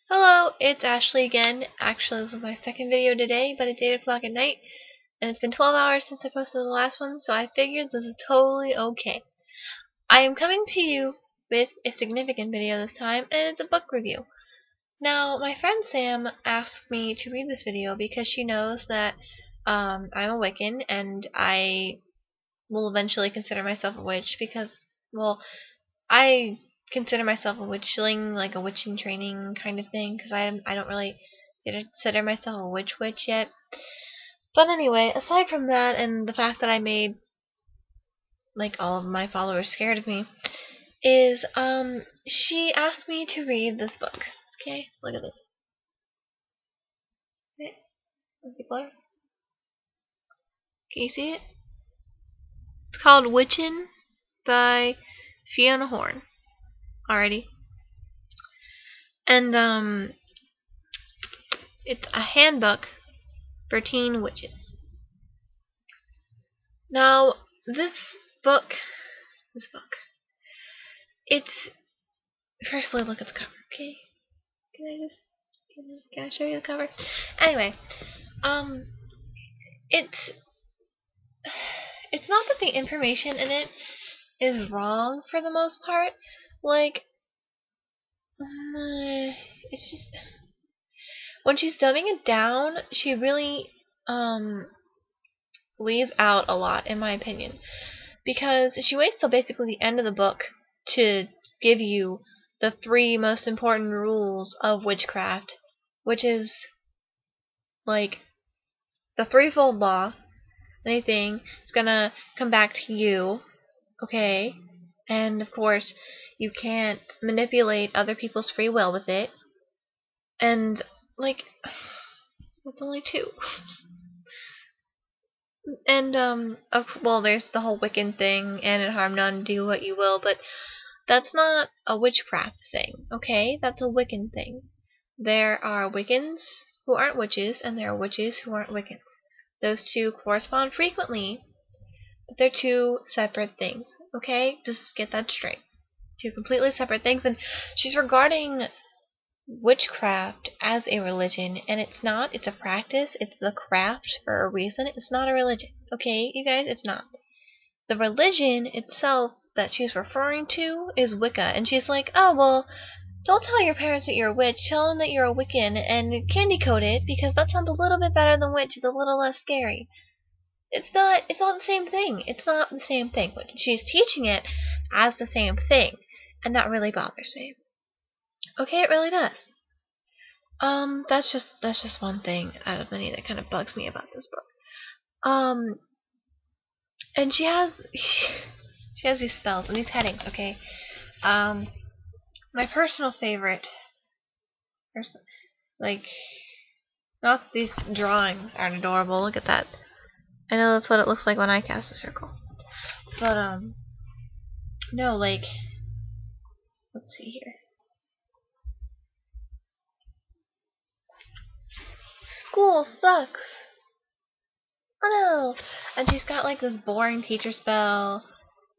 Hello, it's Ashley again. Actually, this is my second video today, but it's 8 o'clock at night, and it's been 12 hours since I posted the last one, so I figured this is totally okay. I am coming to you with a significant video this time, and it's a book review. Now, my friend Sam asked me to read this video because she knows that I'm a Wiccan, and I will eventually consider myself a witch because, well, I consider myself a witchling, like a witching training kind of thing, because I don't really consider myself a witch yet. But anyway, aside from that and the fact that I made like all of my followers scared of me, is she asked me to read this book. Okay, look at this. Okay, can you see it? It's called Witchin by Fiona Horne. Alrighty. And it's a handbook for teen witches. Now, this book, it's, firstly look at the cover, okay? Can I show you the cover? Anyway, it's not that the information in it is wrong for the most part. Like, it's just, when she's dumbing it down, she really, leaves out a lot, in my opinion. Because she waits till basically the end of the book to give you the 3 most important rules of witchcraft, which is, like, the threefold law. Anything is gonna come back to you, okay? And, of course, you can't manipulate other people's free will with it. And, like, that's only 2. And, well, there's the whole Wiccan thing, and it harm none, do what you will, but that's not a witchcraft thing, okay? That's a Wiccan thing. There are Wiccans who aren't witches, and there are witches who aren't Wiccans. Those 2 correspond frequently, but they're 2 separate things, okay? Just get that straight. 2 completely separate things, and she's regarding witchcraft as a religion, and it's not. It's a practice. It's the craft for a reason. It's not a religion, okay, you guys? It's not. The religion itself that she's referring to is Wicca, and she's like, oh, well, don't tell your parents that you're a witch. Tell them that you're a Wiccan and candy coat it, because that sounds a little bit better than witch. It's a little less scary. It's not the same thing. It's not the same thing. But she's teaching it as the same thing, and that really bothers me. Okay, it really does. That's just one thing out of many that kind of bugs me about this book. And she has these spells and these headings, okay? My personal favorite, like, not that these drawings aren't adorable, look at that. I know that's what it looks like when I cast a circle. But, no, like, let's see here. School sucks. Oh no! And she's got like this boring teacher spell,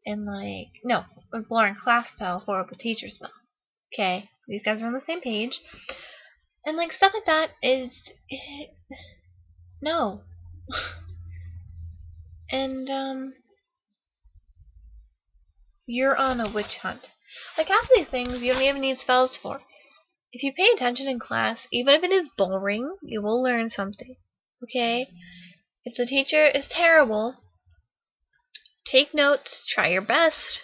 and like, no, a boring class spell, horrible teacher spell. Okay, these guys are on the same page. And like, stuff like that is, no. And, you're on a witch hunt. Like, half of these things you don't even need spells for. If you pay attention in class, even if it is boring, you will learn something. Okay? If the teacher is terrible, take notes, try your best,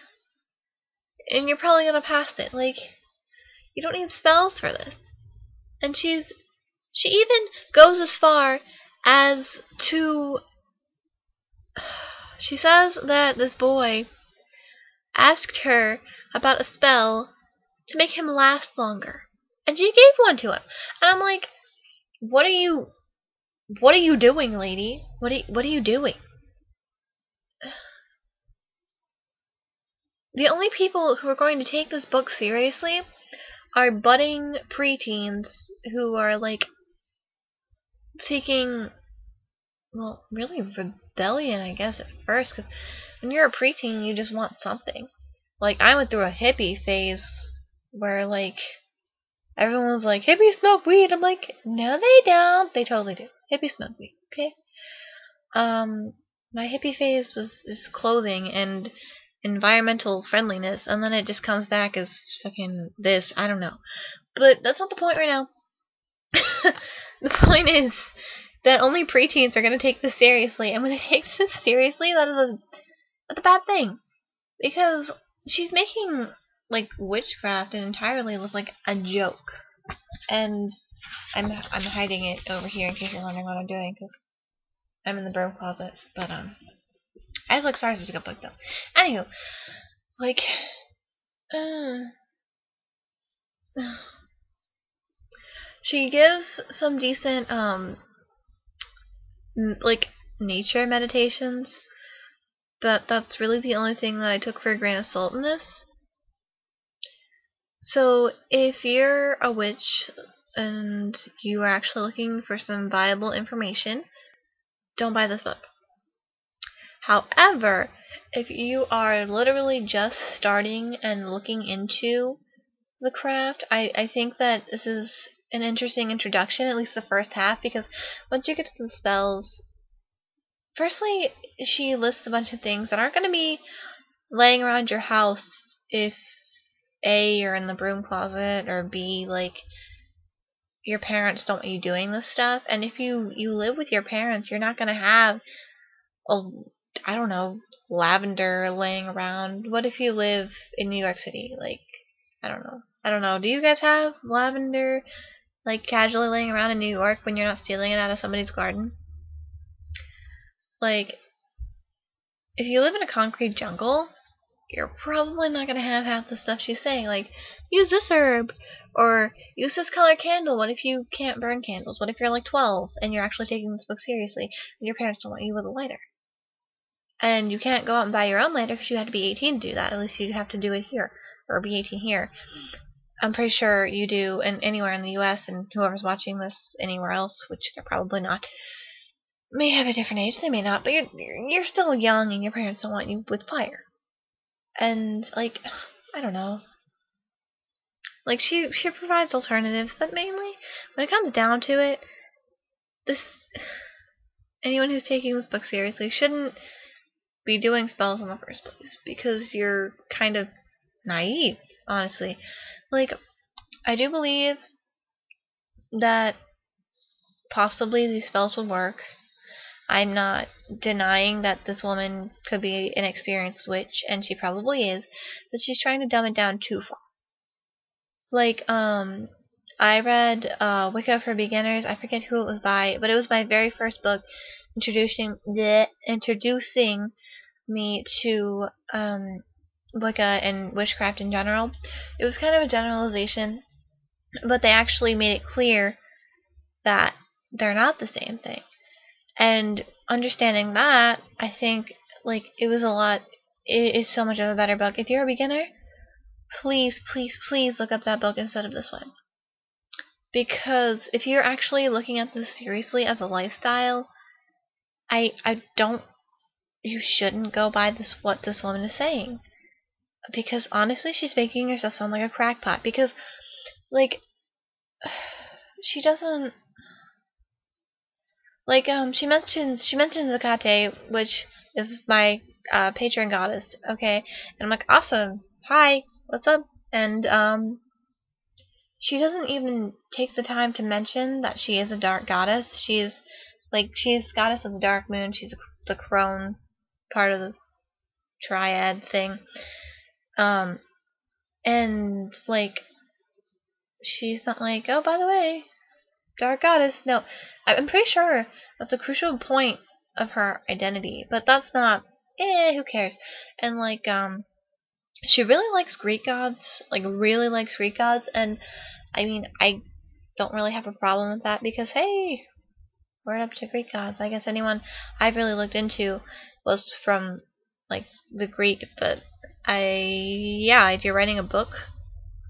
and you're probably gonna pass it. Like, you don't need spells for this. And she even goes as far as to, she says that this boy asked her about a spell to make him last longer, and she gave one to him. And I'm like, what are you doing, lady? What are you doing? The only people who are going to take this book seriously are budding preteens who are, like, seeking, well, really rebellion, I guess, at first, because when you're a preteen, you just want something. Like, I went through a hippie phase where, like, Everyone was like, hippies smoke weed. I'm like, no, they don't. They totally do. Hippies smoke weed. Okay. My hippie phase was just clothing and environmental friendliness, and then it just comes back as fucking this. I don't know. But that's not the point right now. The point is that only preteens are going to take this seriously, and when they take this seriously, that's a bad thing. Because she's making, like, witchcraft entirely look like a joke. And I'm hiding it over here in case you're wondering what I'm doing, because I'm in the broom closet. But, I just like stars as a good book, though. Anywho, like, she gives some decent, like, nature meditations, but that's really the only thing that I took for a grain of salt in this. So, if you're a witch and you are actually looking for some viable information, don't buy this book. However, if you are literally just starting and looking into the craft, I think that this is an interesting introduction, at least the first half, because once you get to the spells, firstly, she lists a bunch of things that aren't going to be laying around your house if A, you're in the broom closet, or B, like, your parents don't want you doing this stuff. And if you live with your parents, you're not going to have, I don't know, lavender laying around. What if you live in New York City? Like, I don't know. Do you guys have lavender, like, casually laying around in New York when you're not stealing it out of somebody's garden? Like, if you live in a concrete jungle, you're probably not going to have half the stuff she's saying. Like, use this herb, or use this color candle. What if you can't burn candles? What if you're like 12 and you're actually taking this book seriously and your parents don't want you with a lighter? And you can't go out and buy your own lighter because you have to be 18 to do that. At least you have to do it here, or be 18 here. I'm pretty sure you do anywhere in the US, and whoever's watching this anywhere else, which they're probably not, may have a different age. They may not, but you're still young and your parents don't want you with fire. And, like, I don't know. Like, she provides alternatives, but mainly, when it comes down to it, anyone who's taking this book seriously shouldn't be doing spells in the first place, because you're kind of naive, honestly. Like, I do believe that possibly these spells will work. I'm not denying that this woman could be an experienced witch, and she probably is, but she's trying to dumb it down too far. Like, I read Wicca for Beginners. I forget who it was by, but it was my very first book introducing me to Wicca and witchcraft in general. It was kind of a generalization, but they actually made it clear that they're not the same thing. And understanding that, I think, like, it's so much of a better book. If you're a beginner, please, please, please look up that book instead of this one. Because if you're actually looking at this seriously as a lifestyle, you shouldn't go by what this woman is saying. Because honestly, she's making herself sound like a crackpot. Because, like, she doesn't, like, she mentions Zakate, which is my patron goddess, okay? And I'm like, awesome, hi, what's up? And she doesn't even take the time to mention that she is a dark goddess. She's goddess of the dark moon. She's the crone part of the triad thing. And, like, she's not like, oh, by the way, dark goddess. No, I'm pretty sure that's a crucial point of her identity, but that's not, who cares? And, like, she really likes Greek gods, and, I mean, I don't really have a problem with that, because, hey, we're up to Greek gods. I guess anyone I've really looked into was from, like, the Greek, but if you're writing a book,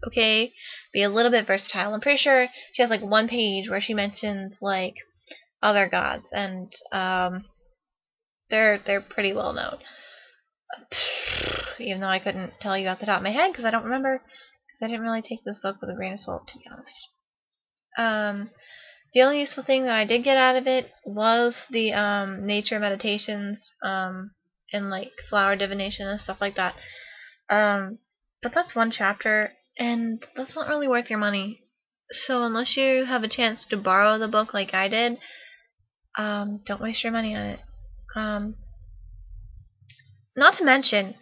okay, be a little bit versatile. I'm pretty sure she has, like, one page where she mentions, like, other gods, and they're pretty well known. Even though I couldn't tell you off the top of my head because I don't remember. I didn't really take this book with a grain of salt, to be honest. The only useful thing that I did get out of it was the nature meditations, and like flower divination and stuff like that. But that's one chapter, and that's not really worth your money. So unless you have a chance to borrow the book like I did, don't waste your money on it. Not to mention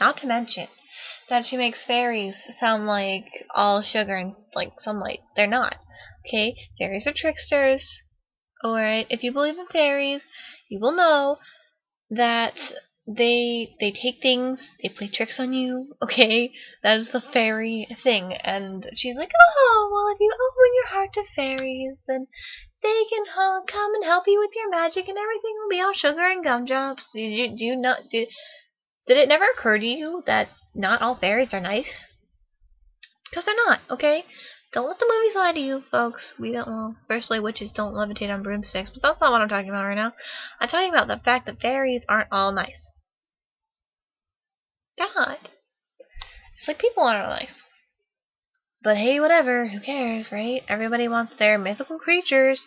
that she makes fairies sound like all sugar and like sunlight. They're not. Okay? Fairies are tricksters. Alright? If you believe in fairies, you will know that they take things, they play tricks on you, okay? That is the fairy thing. And she's like, oh, well, if you open your heart to fairies, then they can come and help you with your magic and everything will be all sugar and gumdrops. Did it never occur to you that not all fairies are nice? Because they're not, okay? Don't let the movies lie to you, folks. Firstly, witches don't levitate on broomsticks, but that's not what I'm talking about right now. I'm talking about the fact that fairies aren't all nice. They're not. It's like people aren't all nice. But hey, whatever, who cares, right? Everybody wants their mythical creatures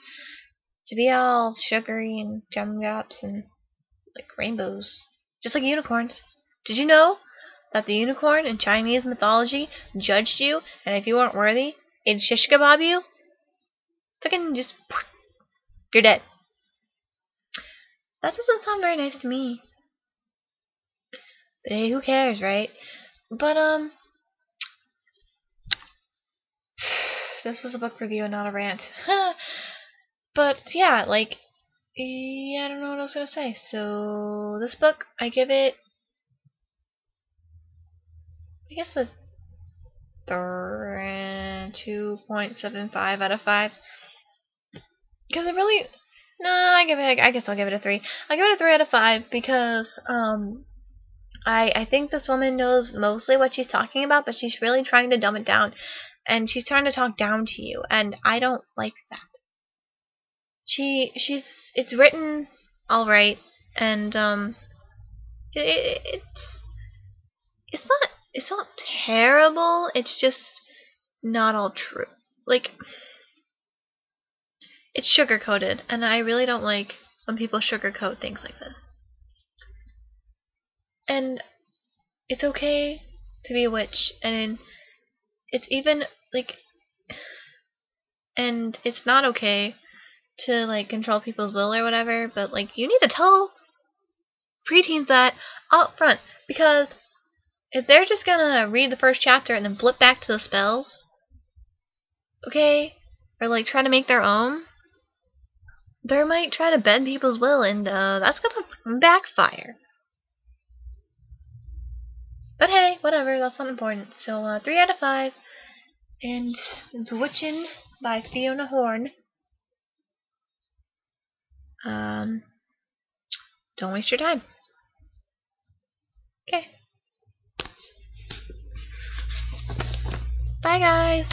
to be all sugary and gumdrops and like rainbows. Just like unicorns. Did you know that the unicorn in Chinese mythology judged you, and if you weren't worthy, it'd shish kebab you? Fucking just... you're dead. That doesn't sound very nice to me. But hey, who cares, right? But, this was a book review and not a rant. But, yeah, like... yeah, I don't know what I was gonna say. So, this book, I give it... I guess a 2.75 out of 5. Because it really... no, I guess I'll give it a 3. I'll give it a 3 out of 5 because, I think this woman knows mostly what she's talking about, but she's really trying to dumb it down. And she's trying to talk down to you, and I don't like that. It's written alright, and, it's not terrible, it's just not all true. Like, it's sugar-coated, and I really don't like when people sugarcoat things like this. And it's okay to be a witch, and it's even, like, and it's not okay to, like, control people's will or whatever, but, like, you need to tell preteens that up front, because if they're just gonna read the first chapter and then flip back to the spells, okay, or, like, try to make their own, they might try to bend people's will, and, that's gonna backfire. But hey, whatever, that's not important. So, 3 out of 5, and it's Witchin by Fiona Horne. Don't waste your time. Okay. Bye, guys.